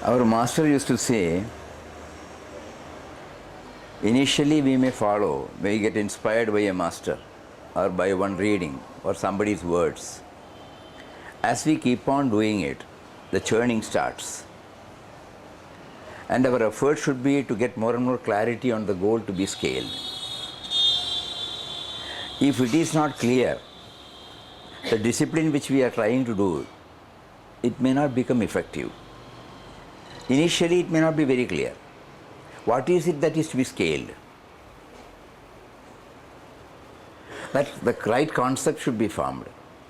Our master used to say, initially we may follow, may get inspired by a master or by one reading or somebody's words. As we keep on doing it, the churning starts. And our effort should be to get more and more clarity on the goal to be scaled. If it is not clear, the discipline which we are trying to do, it may not become effective. Initially, it may not be very clear. What is it that is to be scaled? That the right concept should be formed.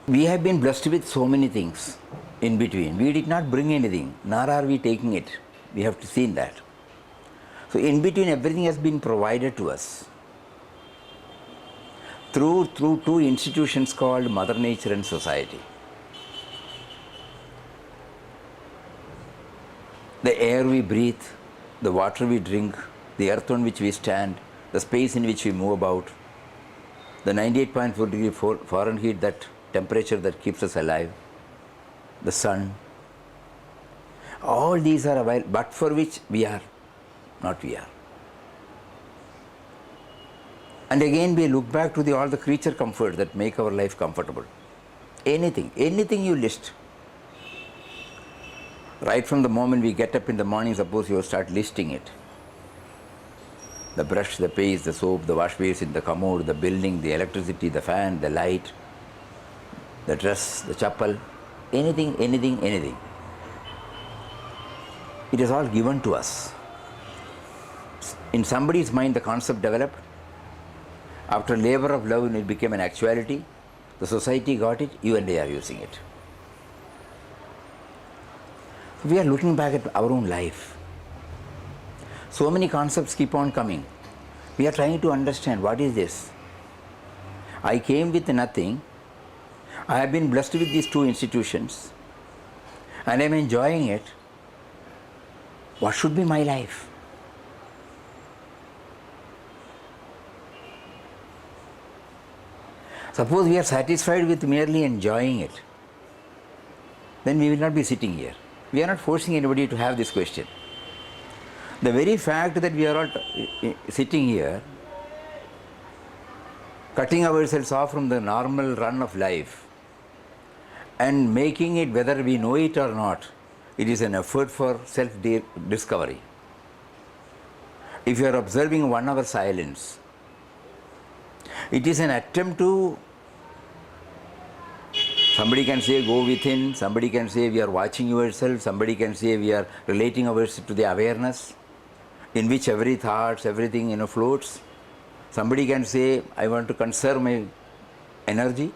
We have been blessed with so many things in between. We did not bring anything, nor are we taking it. We have to see that. So in between, everything has been provided to us through two institutions called Mother Nature and society. The air we breathe, the water we drink, the earth on which we stand, the space in which we move about, the 98.4 degree Fahrenheit, that temperature that keeps us alive, the sun, all these are available, but for which we are, not we are. And again we look back to all the creature comforts that make our life comfortable. Anything you list. Right from the moment we get up in the morning, suppose you start listing it. The brush, the paste, the soap, the wash basin, the commode, the building, the electricity, the fan, the light, the dress, the chapel, anything. It is all given to us. In somebody's mind, the concept developed. After labor of love, it became an actuality. The society got it, you and I are using it. We are looking back at our own life. So many concepts keep on coming. We are trying to understand, what is this? I came with nothing. I have been blessed with these two institutions and I am enjoying it. What should be my life? Suppose we are satisfied with merely enjoying it, then we will not be sitting here. We are not forcing anybody to have this question. The very fact that we are all sitting here, cutting ourselves off from the normal run of life and making it, whether we know it or not, it is an effort for self-discovery. If you are observing 1 hour silence, it is an attempt to, somebody can say go within, somebody can say we are watching yourself, somebody can say we are relating ourselves to the awareness in which every thought, everything floats. Somebody can say I want to conserve my energy.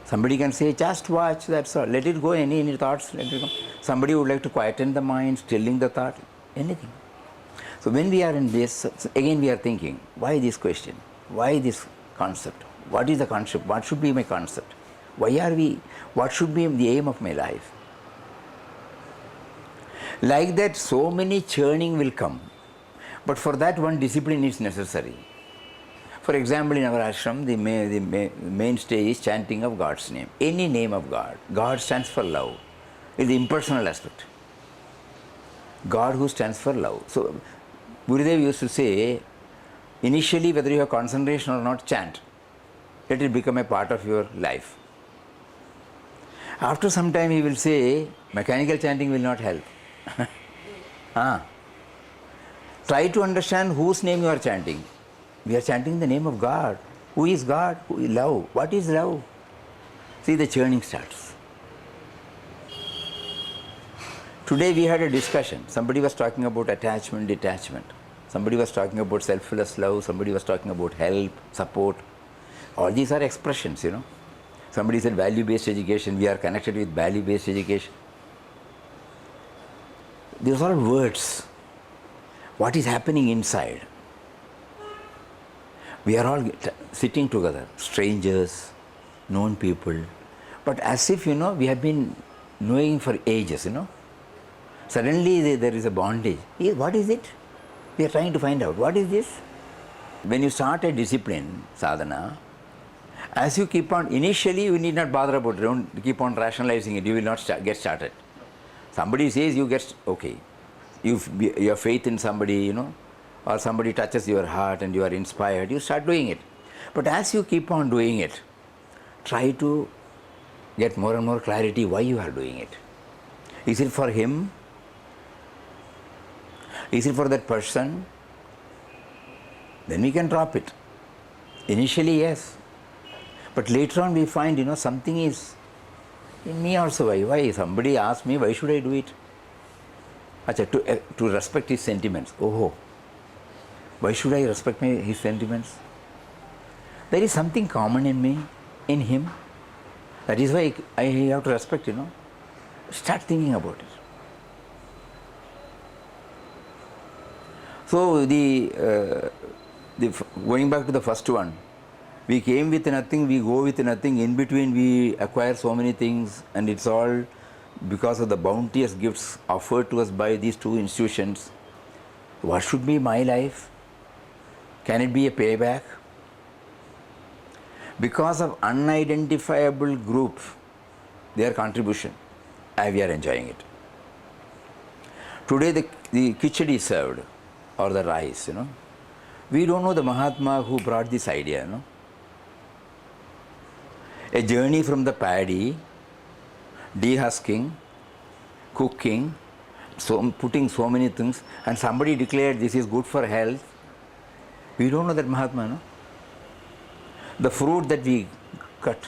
Somebody can say just watch, that's all, let it go, any thoughts, let it go. Somebody would like to quieten the mind, stilling the thought, anything. So when we are in this, again we are thinking, why this question? Why this concept? What is the concept? What should be my concept? Why are we? What should be the aim of my life? Like that, so many churning will come. But for that, one discipline is necessary. For example, in our ashram, the mainstay is chanting of God's name. Any name of God. God stands for love. It's the impersonal aspect. God who stands for love. So, Gurudev used to say, initially, whether you have concentration or not, chant. Let it become a part of your life. After some time, he will say, mechanical chanting will not help. Try to understand whose name you are chanting. We are chanting the name of God. Who is God? Who is love? What is love? See, the churning starts. Today we had a discussion. Somebody was talking about attachment, detachment. Somebody was talking about selfless love. Somebody was talking about help, support. All these are expressions, Somebody said value-based education. We are connected with value-based education. These are words. What is happening inside? We are all sitting together, strangers, known people, but as if, we have been knowing for ages, Suddenly there is a bondage. What is it? We are trying to find out. What is this? When you start a discipline, sadhana, as you keep on, initially you need not bother about it, don't keep on rationalizing it, you will not get started. Somebody says you get, okay, your faith in somebody, or somebody touches your heart and you are inspired, you start doing it. But as you keep on doing it, try to get more and more clarity why you are doing it. Is it for him? Is it for that person? Then we can drop it. Initially, yes. But later on we find, something is in me also. Why? Somebody asked me, why should I do it? Achha, to respect his sentiments. Oh, why should I respect his sentiments? There is something common in me, in him. That is why I have to respect, Start thinking about it. So, going back to the first one, we came with nothing, we go with nothing, in between we acquire so many things, and it's all because of the bounteous gifts offered to us by these two institutions. What should be my life? Can it be a payback? Because of unidentifiable group, their contribution, we are enjoying it. Today the khichdi served, or the rice, we don't know the Mahatma who brought this idea, A journey from the paddy, dehusking, cooking, putting so many things, and somebody declared this is good for health. We don't know that Mahatma, The fruit that we cut,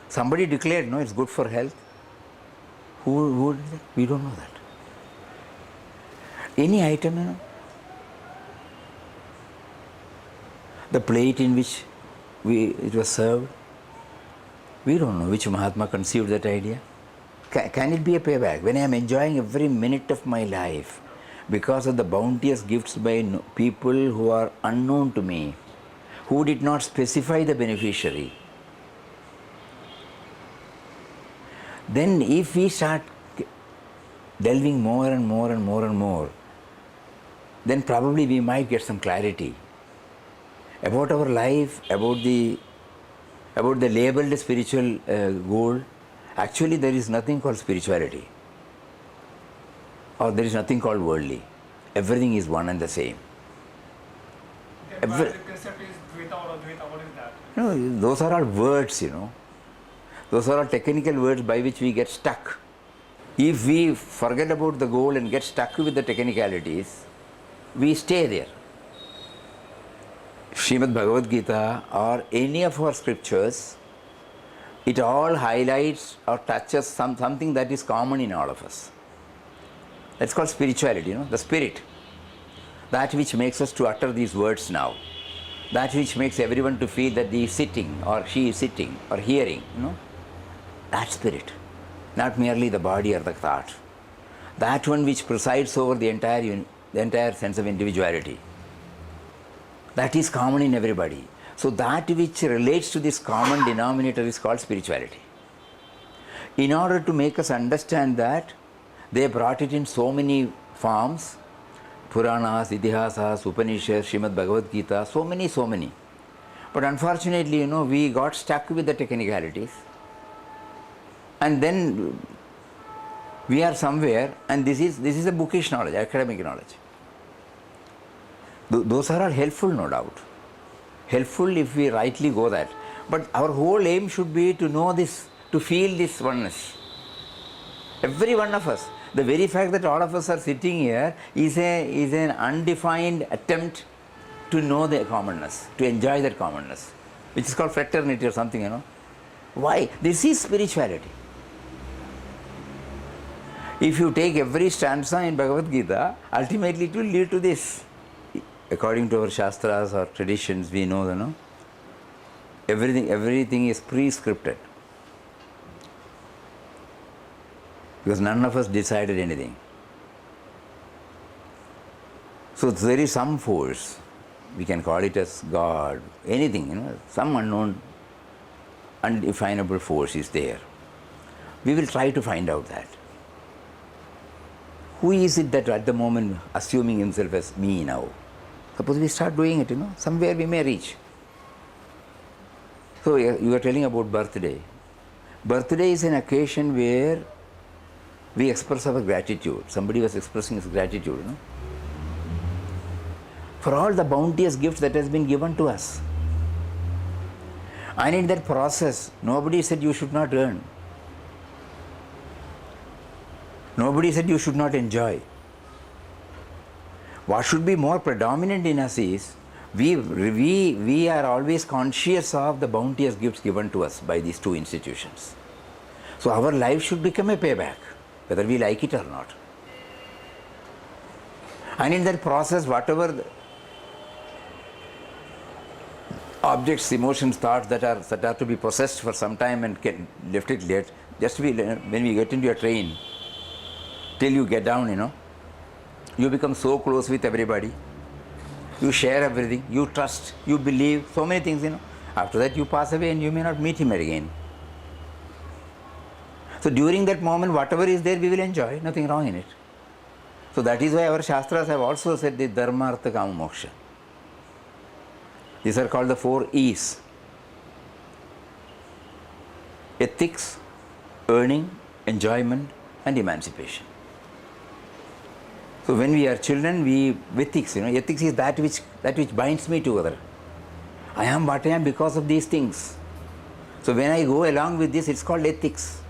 somebody declared, it's good for health. Who did that? We don't know that. Any item, the plate in which it was served, we don't know which Mahatma conceived that idea. Can it be a payback? When I am enjoying every minute of my life because of the bounteous gifts by people who are unknown to me, who did not specify the beneficiary, then if we start delving more and more and more and more, then probably we might get some clarity about our life, about the labeled spiritual goal. Actually, there is nothing called spirituality, or there is nothing called worldly. Everything is one and the same. Then why the concept is Dvaita or Advaita? What is that? No, those are all words, Those are all technical words by which we get stuck. If we forget about the goal and get stuck with the technicalities, we stay there. Srimad Bhagavad Gita or any of our scriptures, it all highlights or touches something that is common in all of us. That's called spirituality, the spirit. That which makes us to utter these words now. That which makes everyone to feel that he is sitting or she is sitting or hearing, That spirit. Not merely the body or the thought. That one which presides over the entire sense of individuality. That is common in everybody. So that which relates to this common denominator is called spirituality. In order to make us understand that, they brought it in so many forms, Puranas, Itihasas, Upanishads, Srimad Bhagavad Gita, so many. But unfortunately, we got stuck with the technicalities. And then we are somewhere, and this is a bookish knowledge, academic knowledge. Those are all helpful, no doubt. Helpful if we rightly go that. But our whole aim should be to know this, to feel this oneness. Every one of us. The very fact that all of us are sitting here is an undefined attempt to know the commonness, to enjoy that commonness, which is called fraternity or something, Why? This is spirituality. If you take every stanza in Bhagavad Gita, ultimately it will lead to this. According to our Shastras or traditions, we know, everything is pre-scripted. Because none of us decided anything. So there is some force, we can call it as God, anything, some unknown, undefinable force is there. We will try to find out that. Who is it that at the moment assuming himself as me now? Suppose we start doing it, somewhere we may reach. So you are telling about birthday. Birthday is an occasion where we express our gratitude. Somebody was expressing his gratitude, you know, for all the bounteous gifts that has been given to us. And in that process, nobody said you should not earn. Nobody said you should not enjoy. What should be more predominant in us is we are always conscious of the bounteous gifts given to us by these two institutions. So our life should become a payback, whether we like it or not. And in that process, whatever the objects, emotions, thoughts that are to be processed for some time and get left it late, just when we get into a train, till you get down, you know, you become so close with everybody. You share everything, you trust, you believe, so many things, you know. After that you pass away and you may not meet him again. So during that moment, whatever is there, we will enjoy, nothing wrong in it. So that is why our Shastras have also said the Dharma, Artha, Kama, Moksha. These are called the 4 E's. Ethics, earning, enjoyment and emancipation. So when we are children, ethics, you know, ethics is that which binds me together. I am what I am because of these things. So when I go along with this, it's called ethics.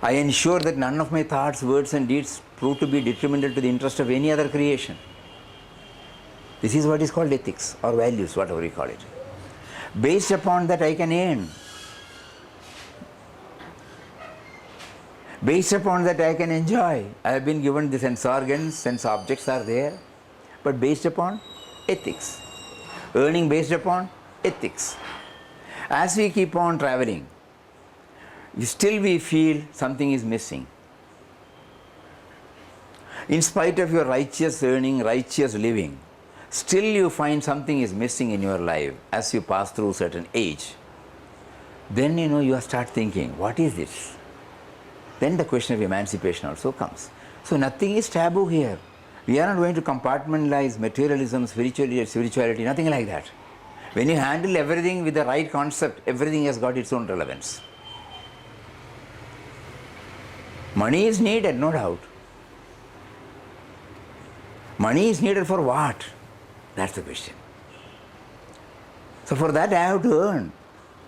I ensure that none of my thoughts, words and deeds prove to be detrimental to the interest of any other creation. This is what is called ethics or values, whatever you call it. Based upon that, I can earn. Based upon that, I can enjoy. I have been given the sense organs, sense objects are there, but based upon ethics. Earning based upon ethics. As we keep on traveling, still we feel something is missing. In spite of your righteous earning, righteous living, still you find something is missing in your life as you pass through certain age. Then you start thinking, what is this? Then the question of emancipation also comes. So nothing is taboo here. We are not going to compartmentalize materialism, spirituality, nothing like that. When you handle everything with the right concept, everything has got its own relevance. Money is needed, no doubt. Money is needed for what? That's the question. So for that I have to earn.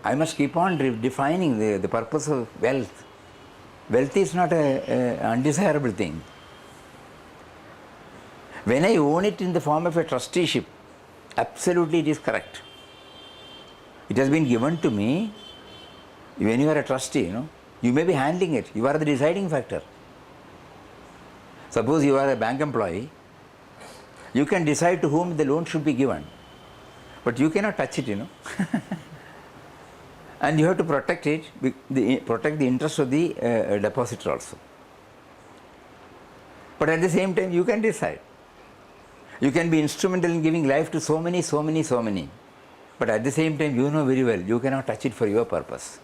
I must keep on defining the purpose of wealth. Wealth is not an undesirable thing. When I own it in the form of a trusteeship, absolutely it is correct. It has been given to me. When you are a trustee, you may be handling it. You are the deciding factor. Suppose you are a bank employee, you can decide to whom the loan should be given, but you cannot touch it, And you have to protect it, protect the interest of the depositor also. But at the same time, you can decide. You can be instrumental in giving life to so many. But at the same time, you know very well, you cannot touch it for your purpose.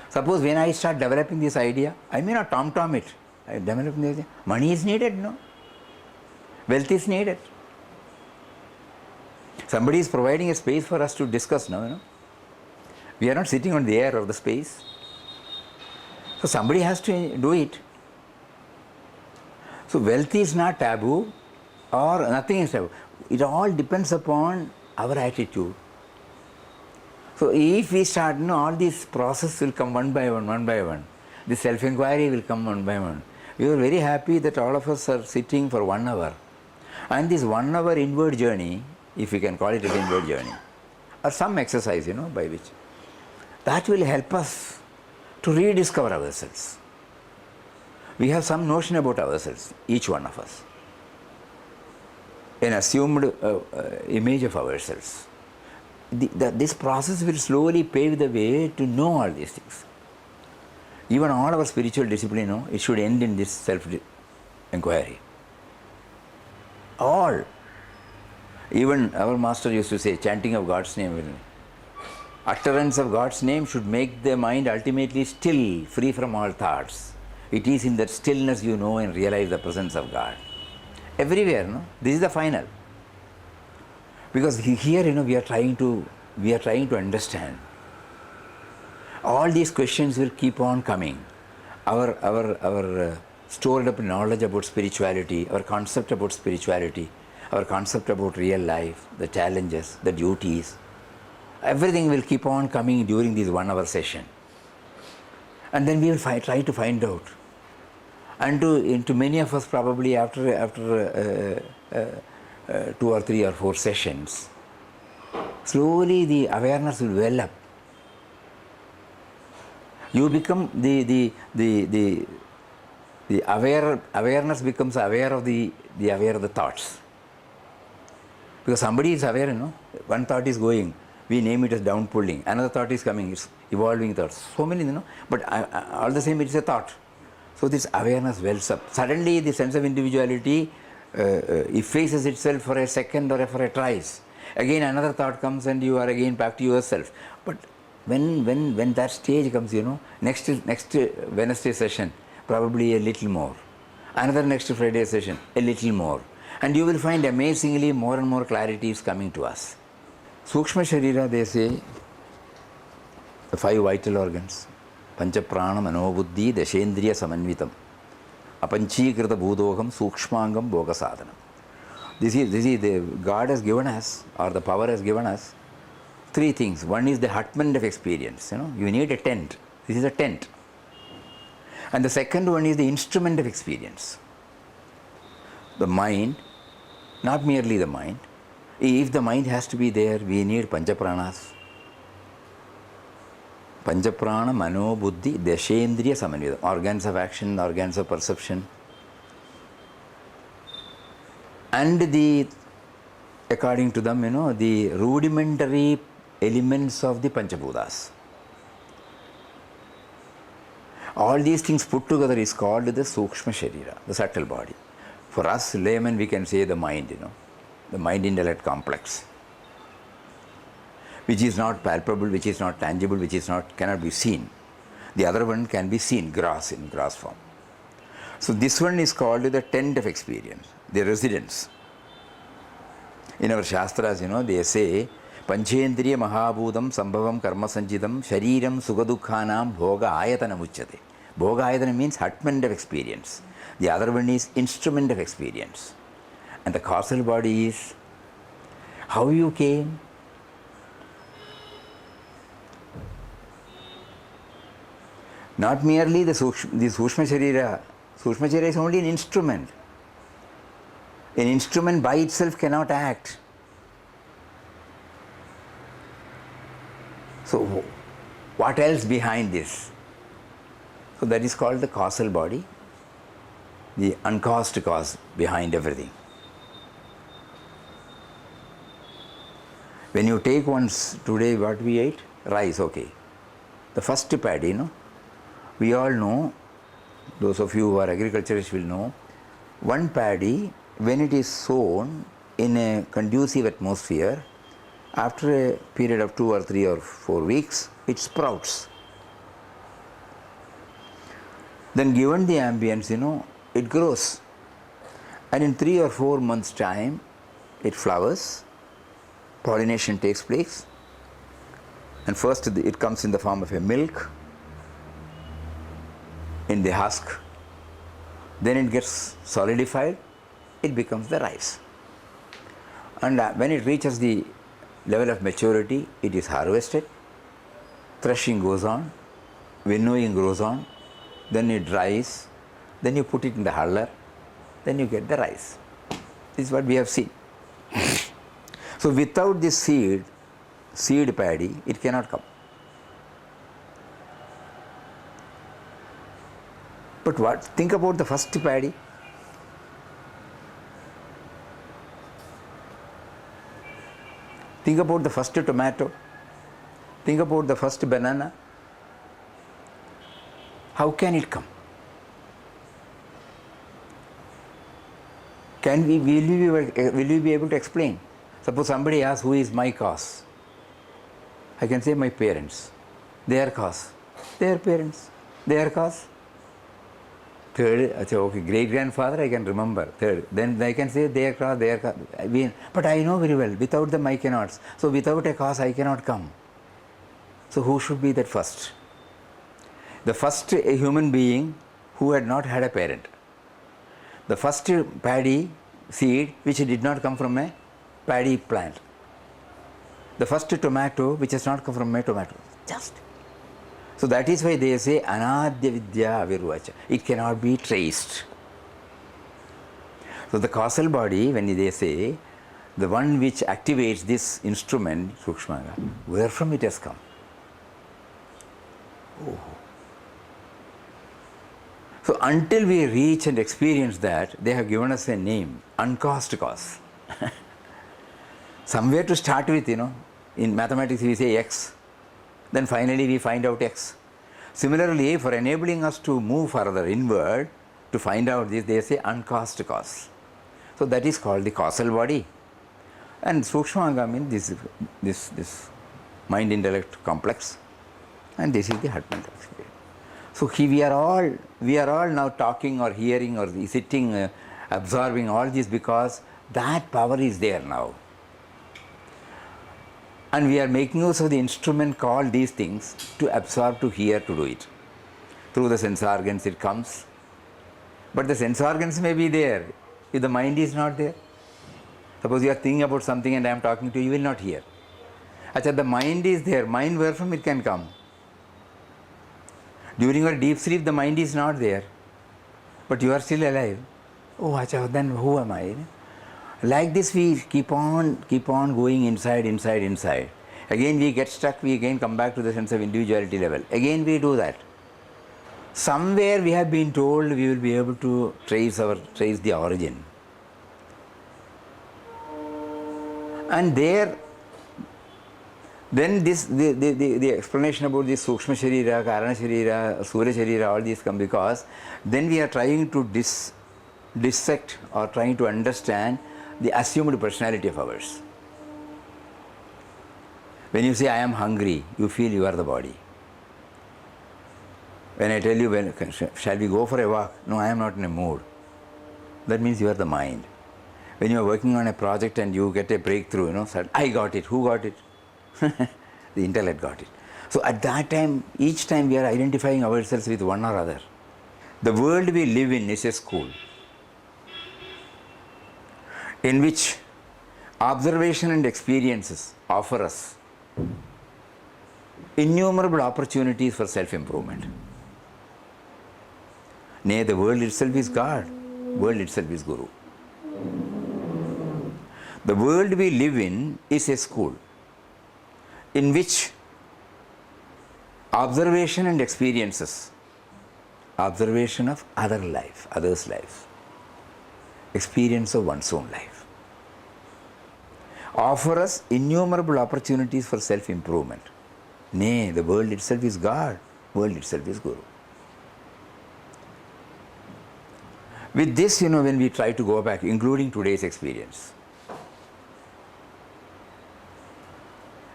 Suppose when I start developing this idea, I may not tom-tom it. I develop the idea. Money is needed, no? Wealth is needed. Somebody is providing a space for us to discuss now, We are not sitting on the air of the space. So somebody has to do it. So wealth is not taboo or nothing is taboo. It all depends upon our attitude. So if we start, all these processes will come one by one. The self-inquiry will come one by one. We were very happy that all of us are sitting for 1 hour. And this 1 hour inward journey, if we can call it an inward journey, or some exercise, by which, that will help us to rediscover ourselves. We have some notion about ourselves, each one of us, an assumed image of ourselves. This process will slowly pave the way to know all these things. Even all our spiritual discipline, it should end in this self-inquiry. All. Even our master used to say, chanting of God's name, utterance of God's name should make the mind ultimately still, free from all thoughts. It is in that stillness you know and realize the presence of God. Everywhere, this is the final. Because here, we are trying to understand. All these questions will keep on coming. Our stored up knowledge about spirituality, our concept about spirituality, our concept about real life, the challenges, the duties, everything will keep on coming during this 1 hour session. And then we will try to find out. And to many of us, probably after 2 or 3 or 4 sessions, slowly the awareness will well up. You become the awareness becomes aware of the aware of the thoughts. Because somebody is aware, one thought is going, we name it as down pulling, another thought is coming, it's evolving thoughts. So many, but all the same it is a thought. So this awareness wells up. Suddenly the sense of individuality effaces itself for a second or for a trice. Again another thought comes and you are again back to yourself. But when that stage comes, next Wednesday session, probably a little more. Another next Friday session, a little more. And you will find amazingly more and more clarity is coming to us. Sukshma Sharira, they say, the 5 vital organs, Pancha Prana Manobuddhi Dashendriya Samanvitam, Apanchikrita Bhudoham Sukshmangam Bhoga Sadhanam. This is the God has given us, or the power has given us, 3 things. One is the hutment of experience. You need a tent. This is a tent. And the second one is the instrument of experience. The mind, not merely the mind. If the mind has to be there, we need Panchapranas. Panchaprana, Mano, Buddhi, Dashendriya Samanvita. Organs of action, organs of perception. And according to them, the rudimentary elements of the Panchabhutas. All these things put together is called the Sukshma Sharira, the subtle body. For us laymen, we can say the mind, the mind-intellect complex, which is not palpable, which is not tangible, which cannot be seen. The other one can be seen, in gross form. So this one is called the tent of experience, the residence. In our Shastras, they say, Panchendriya Mahabhudam Sambhavam Karma Sanjidam Shariram Sugadukhanam Bhoga Ayatana Muchyate. Bhoga Ayatana means hutment of experience. The other one is instrument of experience. And the causal body is how you came. Not merely the Sukshma Sharira. Sukshma Sharira is only an instrument. An instrument by itself cannot act. So what else behind this? So that is called the causal body, the uncaused cause behind everything. When you take today what we ate? Rice, okay. The first paddy, we all know, those of you who are agriculturists will know, one paddy, when it is sown in a conducive atmosphere, after a period of 2 or 3 or 4 weeks, it sprouts. Then given the ambience, it grows. And in 3 or 4 months' time, it flowers, pollination takes place, and first it comes in the form of a milk in the husk. Then it gets solidified, it becomes the rice. And when it reaches the level of maturity, it is harvested, threshing goes on, winnowing goes on, then it dries, then you put it in the huller, then you get the rice. This is what we have seen. So without this seed paddy, it cannot come. But think about the first paddy. Think about the first tomato. Think about the first banana. How can it come? Will you be able to explain? Suppose somebody asks, who is my cause? I can say my parents. Their cause. Their parents. Their cause. Third, okay, great-grandfather I can remember. Third, then I can say their cause, their cause. But I know very well, without them I cannot. So without a cause I cannot come. So who should be that first? The first human being who had not had a parent. The first paddy seed which did not come from a paddy plant. The first tomato which has not come from a tomato. Just. So that is why they say Anadya Vidya Avirvacha. It cannot be traced. So the causal body, when they say, the one which activates this instrument, Sukshmanga, where from it has come? Oh. So until we reach and experience that, they have given us a name, uncaused cause. Somewhere to start with, in mathematics we say x, then finally we find out x. Similarly, for enabling us to move further inward, to find out this, they say uncaused cause. So that is called the causal body. And Sukshmanga means this mind-intellect complex, and this is the heart-mind experience. So we are all now talking or hearing or sitting, absorbing all this because that power is there now. And we are making use of the instrument called these things to absorb, to hear, to do it. Through the sense organs it comes. But the sense organs may be there if the mind is not there. Suppose you are thinking about something and I am talking to you, you will not hear. Achha, the mind is there. Mind, where from it can come? During your deep sleep, the mind is not there. But you are still alive. Oh, achha, then who am I? Like this we keep on going inside. Again we get stuck, we again come back to the sense of individuality level. Again we do that. Somewhere we have been told we will be able to trace the origin. And there, then the explanation about this Sukshma Sharira, Karana Sharira, Surya Sharira, all these come because then we are trying to dissect or trying to understand the assumed personality of ours. When you say I am hungry, you feel you are the body. When I tell you, shall we go for a walk? No, I am not in a mood. That means you are the mind. When you are working on a project and you get a breakthrough, I got it. Who got it? The intellect got it. So at that time, each time we are identifying ourselves with one or other. The world we live in is a school in which observation and experiences offer us innumerable opportunities for self-improvement. Nay, the world itself is God. World itself is Guru. The world we live in is a school in which observation and experiences, observation of other life, others' life, experience of one's own life, offer us innumerable opportunities for self-improvement. Nay, the world itself is God, world itself is Guru. With this, when we try to go back, including today's experience,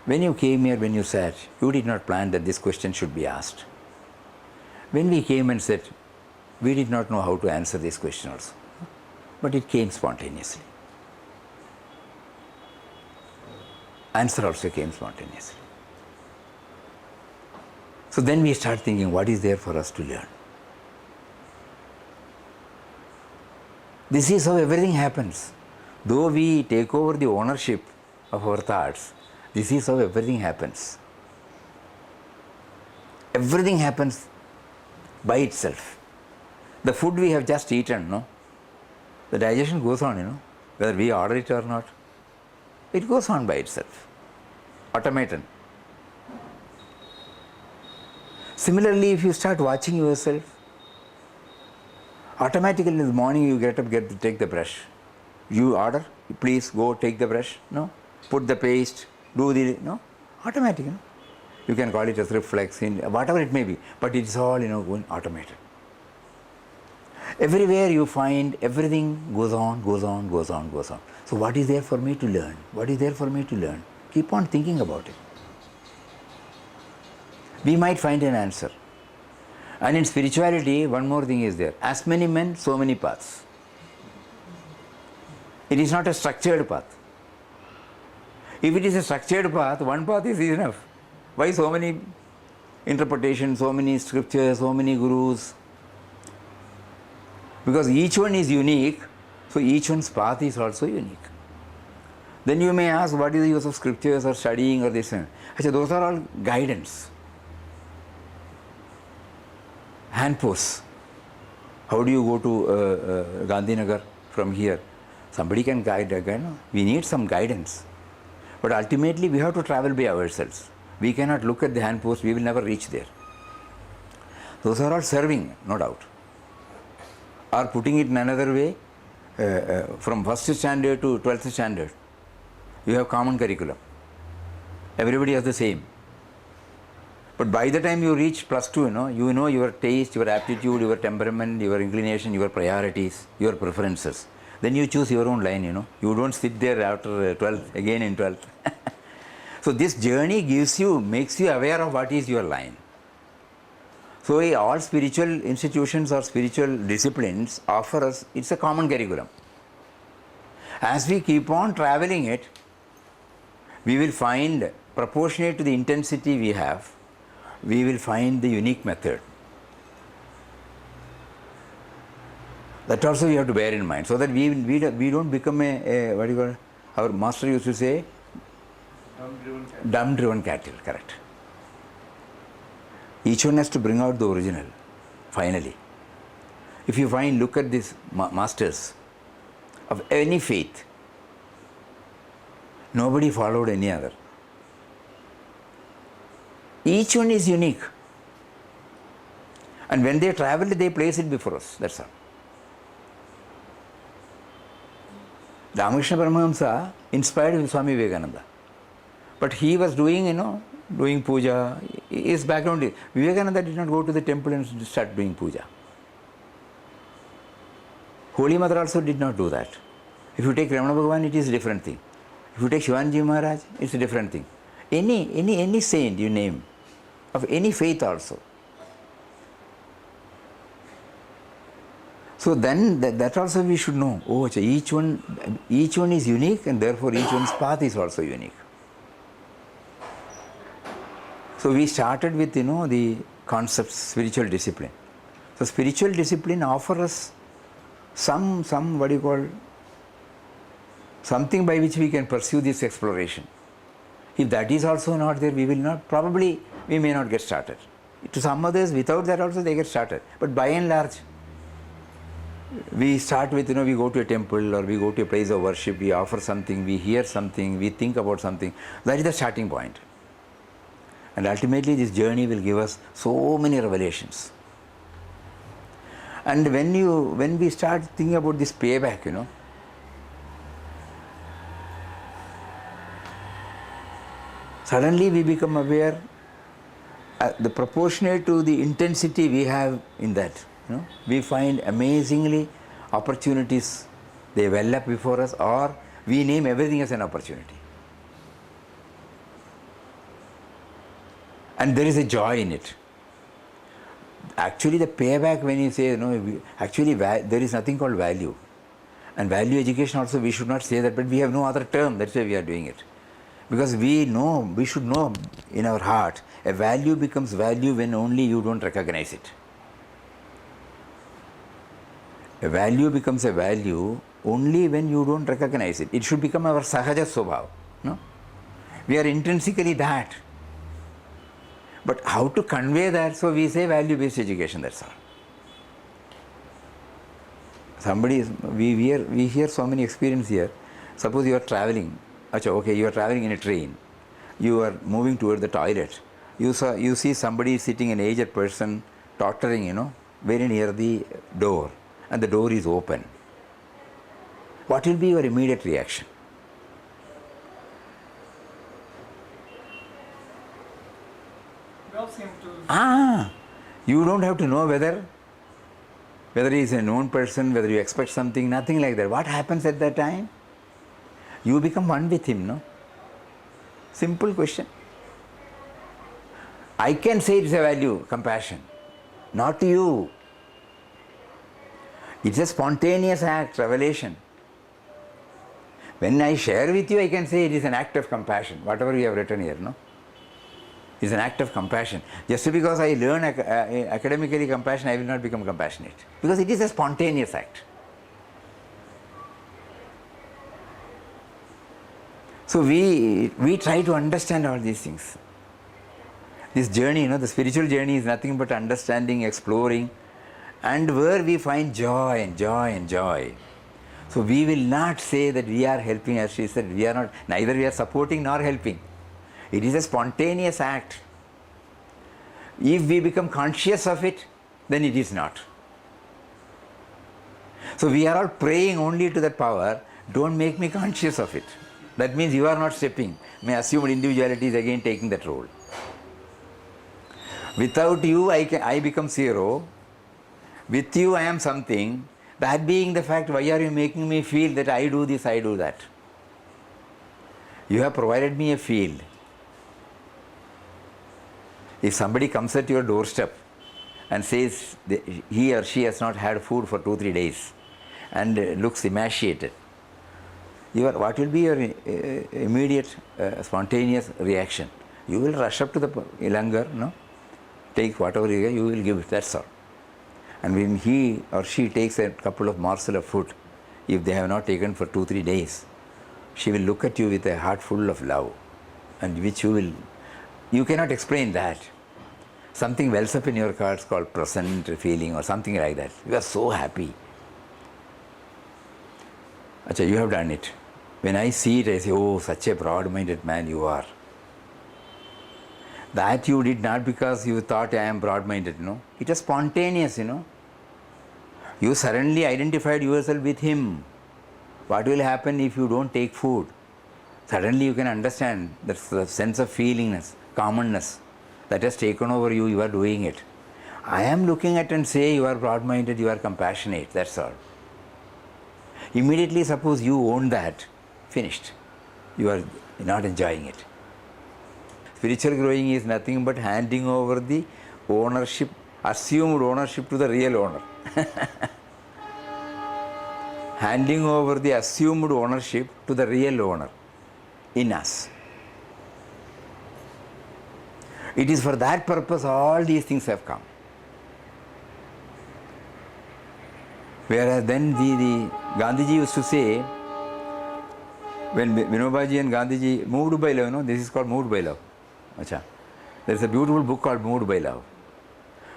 when you came here, when you sat, you did not plan that this question should be asked. When we came and said, we did not know how to answer this question also, but it came spontaneously. Answer also came spontaneously. So then we start thinking, what is there for us to learn? This is how everything happens. Though we take over the ownership of our thoughts, this is how everything happens. Everything happens by itself. The food we have just eaten, the digestion goes on, whether we order it or not. It goes on by itself. Automaton. Similarly, if you start watching yourself, automatically in the morning you get up, take the brush. You order, please go take the brush, put the paste, do the, automatic, You can call it as reflex, whatever it may be, but it's all, going automated. Everywhere you find everything goes on. So what is there for me to learn? What is there for me to learn? Keep on thinking about it. We might find an answer. And in spirituality, one more thing is there. As many men, so many paths. It is not a structured path. If it is a structured path, one path is enough. Why so many interpretation, so many scriptures, so many gurus. Because each one is unique, so each one's path is also unique. Then you may ask, what is the use of scriptures or studying or this? Actually, those are all guidance. Handposts. How do you go to Gandhinagar from here? Somebody can guide. No? We need some guidance. But ultimately, we have to travel by ourselves. We cannot look at the handposts, we will never reach there. Those are all serving, no doubt. Or putting it in another way, from 1st standard to 12th standard, you have common curriculum. Everybody has the same. But by the time you reach +2, you know your taste, your aptitude, your temperament, your inclination, your priorities, your preferences. Then you choose your own line, You don't sit there after 12th, again in 12th. So this journey makes you aware of what is your line. So all spiritual institutions or spiritual disciplines offer us, it's a common curriculum. As we keep on traveling it, we will find, proportionate to the intensity we have, we will find the unique method. That also we have to bear in mind, so that we don't become a what do you call it? Our master used to say, dumb-driven cattle, correct. Each one has to bring out the original, finally. If you look at these masters of any faith, nobody followed any other. Each one is unique. And when they traveled, they placed it before us, that's all. Ramakrishna Paramahamsa inspired Swami Vivekananda. But he was doing, doing puja. His background is, Vivekananda did not go to the temple and start doing puja. Holy Mother also did not do that. If you take Ramana Bhagavan, it is a different thing. If you take Shivanji Maharaj, it's a different thing. Any saint you name, of any faith also. So then that also we should know. Oh, each one is unique, and therefore each one's path is also unique. So we started with the concepts, spiritual discipline. So spiritual discipline offers us some what do you call, something by which we can pursue this exploration. If that is also not there, we may not get started. To some others, without that also they get started. But by and large, we start with, we go to a temple or we go to a place of worship, we offer something, we hear something, we think about something. That is the starting point. And ultimately this journey will give us so many revelations. And when we start thinking about this payback, suddenly we become aware, the proportionate to the intensity we have in that, we find amazingly opportunities, they well up before us, or we name everything as an opportunity. And there is a joy in it. Actually, the payback, when you say, there is nothing called value. And value education also, we should not say that, but we have no other term, that's why we are doing it. Because we should know in our heart, a value becomes value when only you don't recognize it. A value becomes a value only when you don't recognize it. It should become our sahaja swabhav. No? We are intrinsically that. But how to convey that? So we say value-based education, that's all. We hear so many experiences here. Suppose you are traveling. You are traveling in a train. You are moving toward the toilet. You see somebody sitting, an aged person, tottering, very near the door. And the door is open. What will be your immediate reaction? We all seem to... You don't have to know whether he is a known person, whether you expect something, nothing like that. What happens at that time? You become one with him, no? Simple question. I can say it's a value, compassion. Not you. It's a spontaneous act, revelation. When I share with you, I can say it is an act of compassion, whatever we have written here, no? It's an act of compassion. Just because I learn academically compassion, I will not become compassionate. Because it is a spontaneous act. So we try to understand all these things. This journey, the spiritual journey is nothing but understanding, exploring, and where we find joy and joy and joy. So we will not say that we are helping, as she said, we are not, neither we are supporting nor helping. It is a spontaneous act. If we become conscious of it, then it is not. So we are all praying only to that power, don't make me conscious of it. That means you are not stepping. My assumed individuality is again taking that role. Without you, I become zero. With you, I am something. That being the fact, why are you making me feel that I do this, I do that? You have provided me a field. If somebody comes at your doorstep and says he or she has not had food for 2-3 days and looks emaciated, what will be your immediate spontaneous reaction? You will rush up to the langar, take whatever you will give it, that's all. And when he or she takes a couple of morsels of food, if they have not taken for 2-3 days, she will look at you with a heart full of love, and which you cannot explain that. Something wells up in your heart called present feeling or something like that. You are so happy. Achha, you have done it. When I see it, I say, oh, such a broad-minded man you are. That you did not because you thought I am broad-minded, It was spontaneous, You suddenly identified yourself with him. What will happen if you don't take food? Suddenly you can understand the sense of feelingness, commonness that has taken over you, you are doing it. I am looking at and say you are broad-minded, you are compassionate, that's all. Immediately suppose you own that, finished. You are not enjoying it. Spiritual growing is nothing but handing over the ownership, assumed ownership to the real owner. Handing over the assumed ownership to the real owner in us. It is for that purpose all these things have come. Whereas then the Gandhiji used to say, when Vinobaji and Gandhiji moved by love, this is called moved by love. Achha. There is a beautiful book called Moved by Love.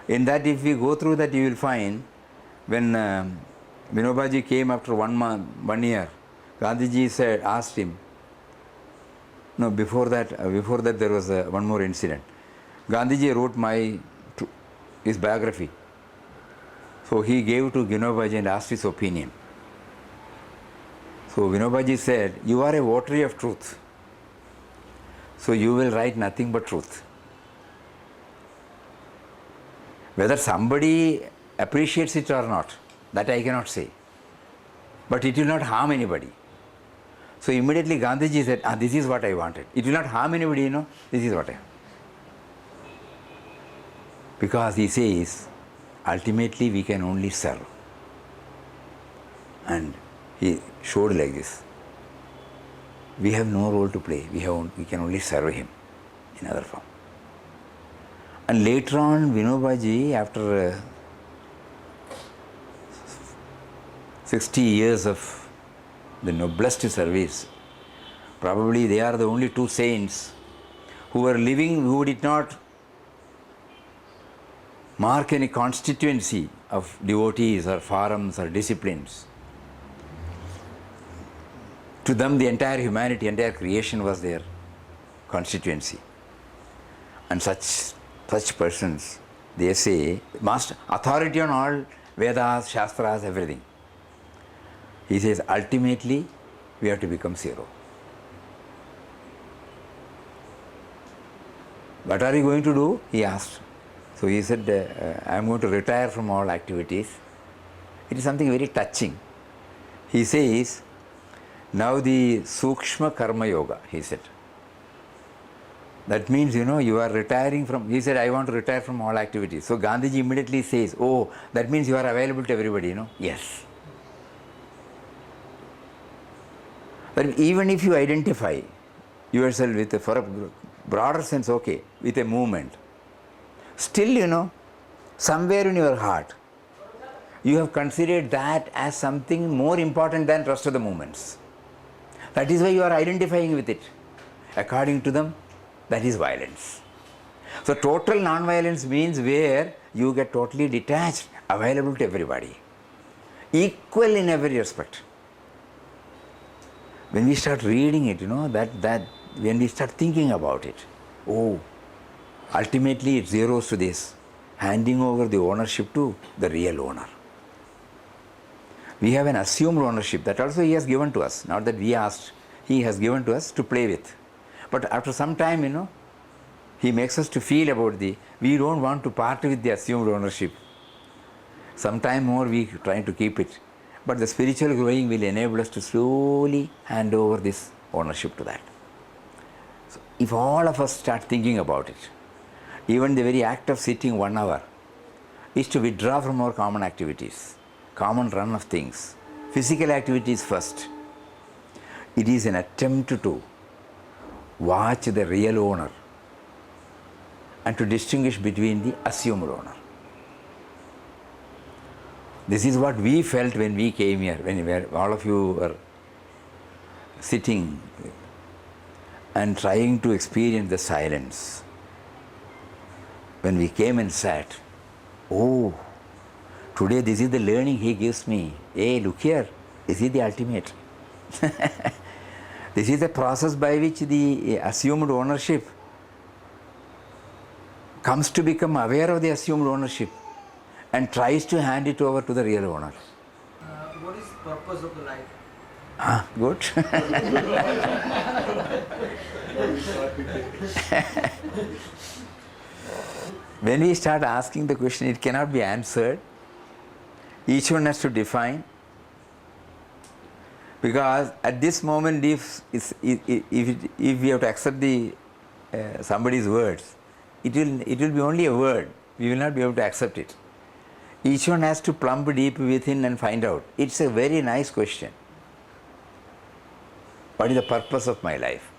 In that, if we go through that, you will find when Vinobaji came after 1 year, Gandhiji asked him. No, before that there was one more incident. Gandhiji wrote his biography. So he gave to Vinobaji and asked his opinion. So Vinobaji said, you are a votary of truth. So you will write nothing but truth. Whether somebody appreciates it or not, that I cannot say. But it will not harm anybody. So immediately Gandhiji said, this is what I wanted. It will not harm anybody, this is what I want. Because he says, ultimately we can only serve. And he showed like this. We have no role to play. We can only serve him in other form. And later on, Vinobaji, after 60 years of the noblest service, probably they are the only 2 saints who were living, who did not mark any constituency of devotees or forums or disciplines. To them, the entire humanity, entire creation was their constituency. And such persons, they say, master, authority on all Vedas, Shastras, everything. He says, ultimately, we have to become zero. What are you going to do? He asked. So he said, I am going to retire from all activities. It is something very touching. He says, now the Sukshma Karma Yoga, he said. That means, you are retiring from, he said, I want to retire from all activities. So Gandhiji immediately says, oh, that means you are available to everybody, Yes. But even if you identify yourself with, for broader sense, okay, with a movement. Still, somewhere in your heart, you have considered that as something more important than rest of the movements. That is why you are identifying with it. According to them, that is violence. So total non-violence means where you get totally detached, available to everybody, equal in every respect. When we start reading it, that when we start thinking about it, ultimately it zeroes to this, handing over the ownership to the real owner. We have an assumed ownership that also he has given to us, not that we asked, he has given to us to play with. But after some time, he makes us to feel about we don't want to part with the assumed ownership. Some time more we try to keep it. But the spiritual growing will enable us to slowly hand over this ownership to that. So if all of us start thinking about it, even the very act of sitting 1 hour is to withdraw from our common activities, common run of things, physical activities first. It is an attempt to watch the real owner and to distinguish between the assumed owner. This is what we felt when we came here, when all of you were sitting and trying to experience the silence. When we came and sat, today this is the learning he gives me. Hey, look here, this is the ultimate. This is the process by which the assumed ownership comes to become aware of the assumed ownership and tries to hand it over to the real owner. What is the purpose of the life? Good. When we start asking the question, it cannot be answered. Each one has to define. Because at this moment, if we have to accept somebody's words, it will be only a word. We will not be able to accept it. Each one has to plumb deep within and find out. It's a very nice question. What is the purpose of my life?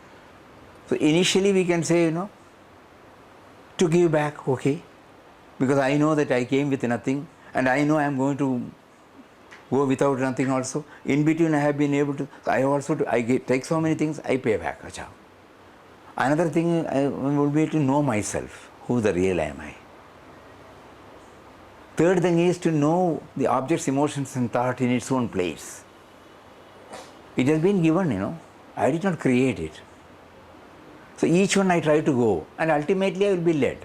So initially we can say, to give back, okay. Because I know that I came with nothing and I know I am going to go without nothing also. In between I have been able to, I take so many things, I pay back. Achha. Another thing would be to know myself, who the real am I. Third thing is to know the object's emotions and thought in its own place. It has been given, I did not create it. So each one I try to go and ultimately I will be led.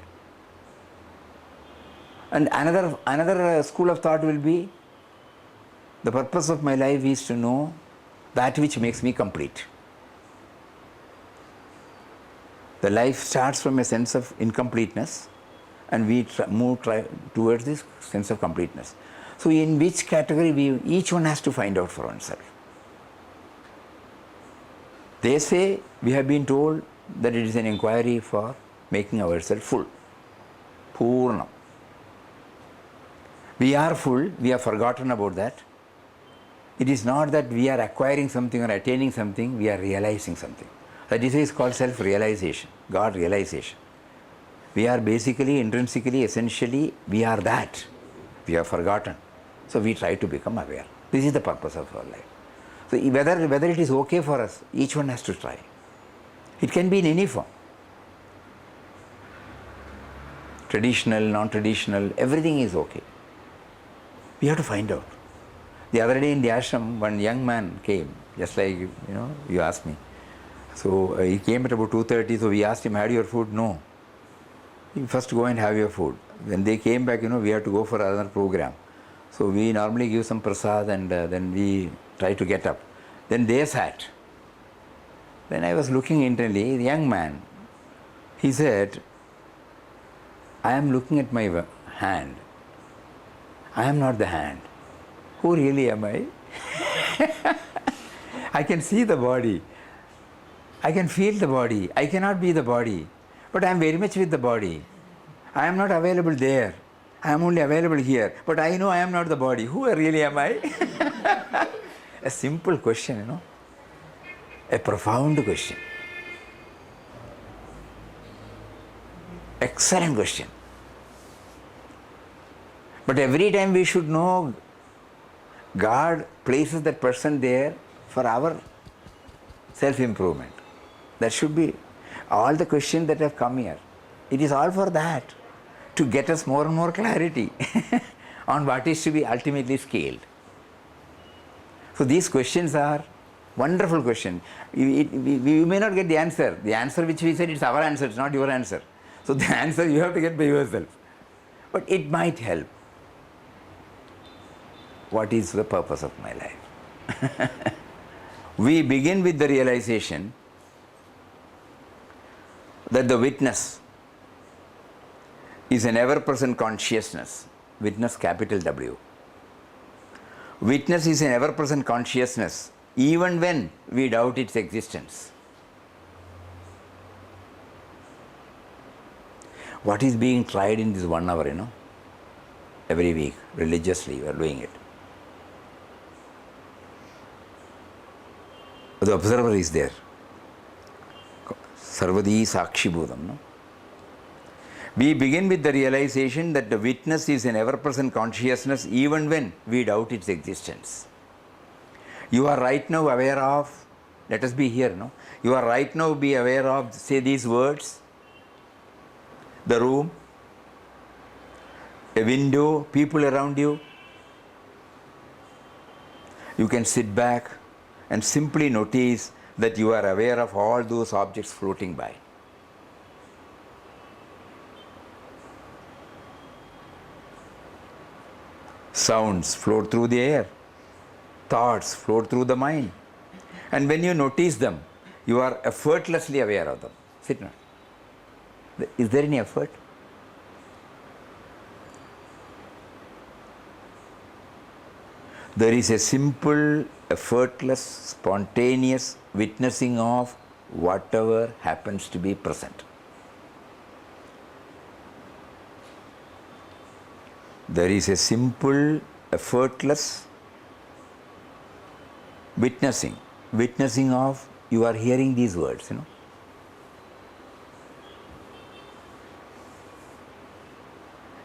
And another school of thought will be, the purpose of my life is to know that which makes me complete. The life starts from a sense of incompleteness and we move towards this sense of completeness. So in which category each one has to find out for oneself. They say we have been told that it is an inquiry for making ourselves full. Purnam. We are full, we have forgotten about that. It is not that we are acquiring something or attaining something, we are realizing something. That is called self-realization, God realization. We are basically, intrinsically, essentially, we are that. We have forgotten. So we try to become aware. This is the purpose of our life. So whether it is okay for us, each one has to try. It can be in any form. Traditional, non-traditional, everything is okay. We have to find out. The other day in the ashram, one young man came, just like, you asked me. So he came at about 2:30, so we asked him, had your food? No. You first go and have your food. When they came back, we have to go for another program. So we normally give some prasad and then we try to get up. Then they sat. Then I was looking intently, the young man, he said, I am looking at my hand. I am not the hand. Who really am I? I can see the body. I can feel the body. I cannot be the body. But I am very much with the body. I am not available there. I am only available here. But I know I am not the body. Who really am I? A simple question, A profound question. Excellent question. But every time we should know God places that person there for our self-improvement. That should be all the questions that have come here. It is all for that, to get us more and more clarity on what is to be ultimately scaled. So these questions are wonderful questions. We may not get the answer. The answer which we said, it's our answer, it's not your answer. So the answer you have to get by yourself. But it might help. What is the purpose of my life? We begin with the realization that the witness is an ever-present consciousness. Witness, capital W. Witness is an ever-present consciousness, even when we doubt its existence. What is being tried in this 1 hour, every week, religiously we are doing it. The observer is there. Sarvadi Sakshi Bhudam. No? We begin with the realization that the witness is an ever-present consciousness even when we doubt its existence. You are right now aware of, let us be here, no? You are right now be aware of, say these words, the room, a window, people around you. You can sit back and simply notice that you are aware of all those objects floating by. Sounds float through the air. Thoughts float through the mind. And when you notice them, you are effortlessly aware of them. Sit now. Is there any effort? There is a simple, effortless, spontaneous witnessing of whatever happens to be present. There is a simple, effortless witnessing of, you are hearing these words,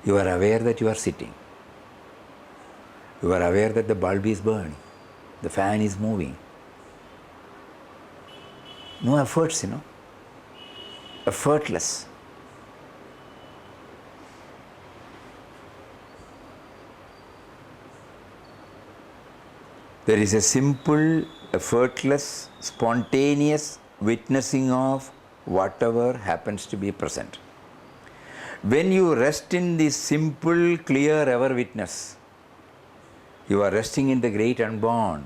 You are aware that you are sitting. You are aware that the bulb is burning, the fan is moving. No efforts, effortless. There is a simple, effortless, spontaneous witnessing of whatever happens to be present. When you rest in this simple, clear ever witness, you are resting in the great unborn.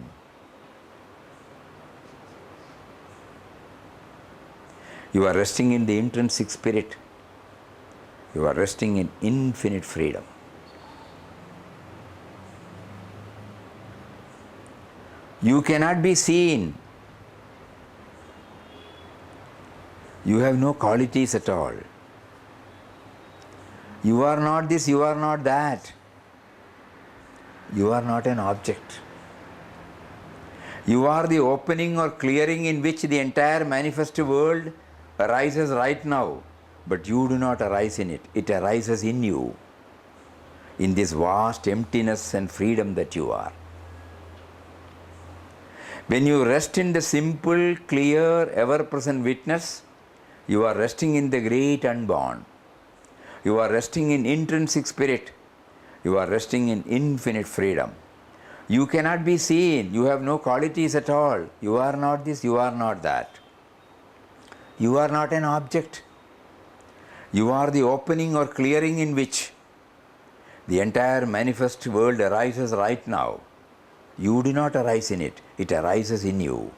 You are resting in the intrinsic spirit. You are resting in infinite freedom. You cannot be seen. You have no qualities at all. You are not this, you are not that. You are not an object. You are the opening or clearing in which the entire manifest world arises right now, but you do not arise in it. It arises in you, in this vast emptiness and freedom that you are. When you rest in the simple, clear, ever-present witness, you are resting in the great unborn. You are resting in intrinsic spirit. You are resting in infinite freedom. You cannot be seen. You have no qualities at all. You are not this, you are not that. You are not an object. You are the opening or clearing in which the entire manifest world arises right now. You do not arise in it. It arises in you,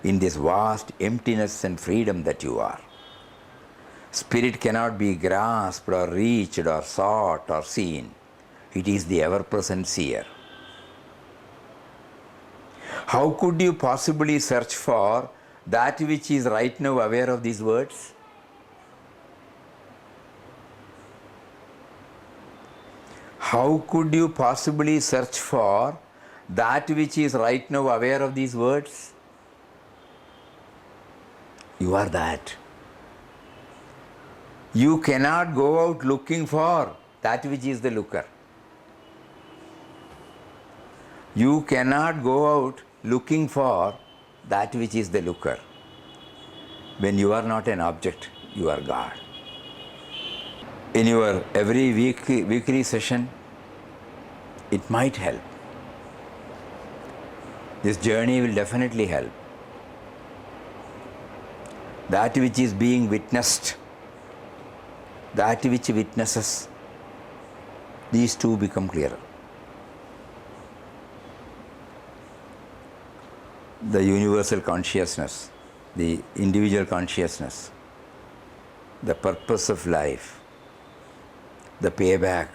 in this vast emptiness and freedom that you are. Spirit cannot be grasped or reached or sought or seen. It is the ever-present seer. How could you possibly search for that which is right now aware of these words? How could you possibly search for that which is right now aware of these words? You are that. You cannot go out looking for that which is the looker. You cannot go out looking for that which is the looker. When you are not an object, you are God. In your every weekly session, it might help. This journey will definitely help. That which is being witnessed, that which witnesses, these two become clearer. The universal consciousness, the individual consciousness, the purpose of life, the payback,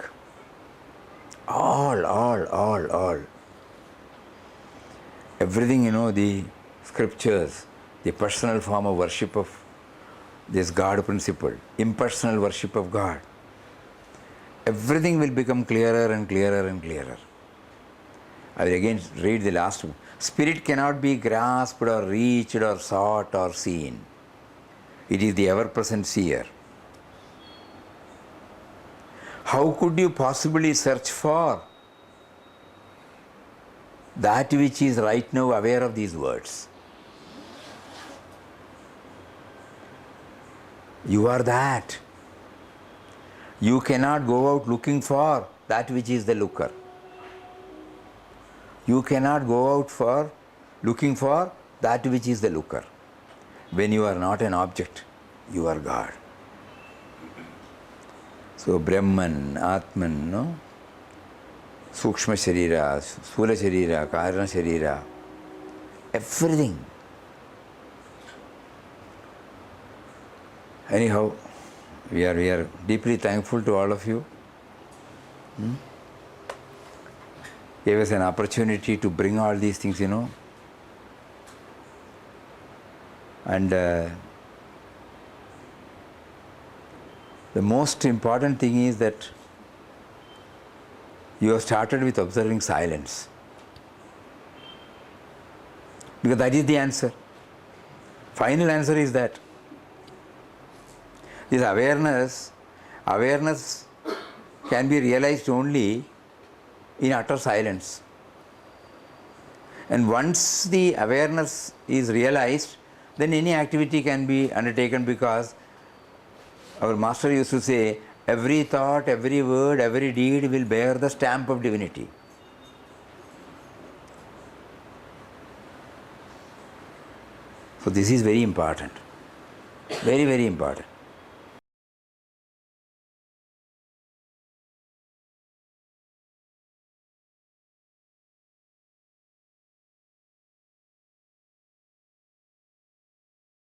all. Everything, the scriptures, the personal form of worship of this God principle, impersonal worship of God, everything will become clearer and clearer and clearer. I will again read the last one. Spirit cannot be grasped or reached or sought or seen. It is the ever-present seer. How could you possibly search for that which is right now aware of these words? You are that. You cannot go out looking for that which is the looker. You cannot go out for looking for that which is the looker. When you are not an object, you are God. So Brahman, Atman, Sukshma Sharira, Sthula Sharira, Karana Sharira, everything. Anyhow, we are deeply thankful to all of you. Gave us an opportunity to bring all these things, And the most important thing is that you have started with observing silence. Because that is the answer. Final answer is that. This awareness can be realized only in utter silence. And once the awareness is realized, then any activity can be undertaken, because our master used to say, every thought, every word, every deed will bear the stamp of divinity. So this is very important. Very, very important.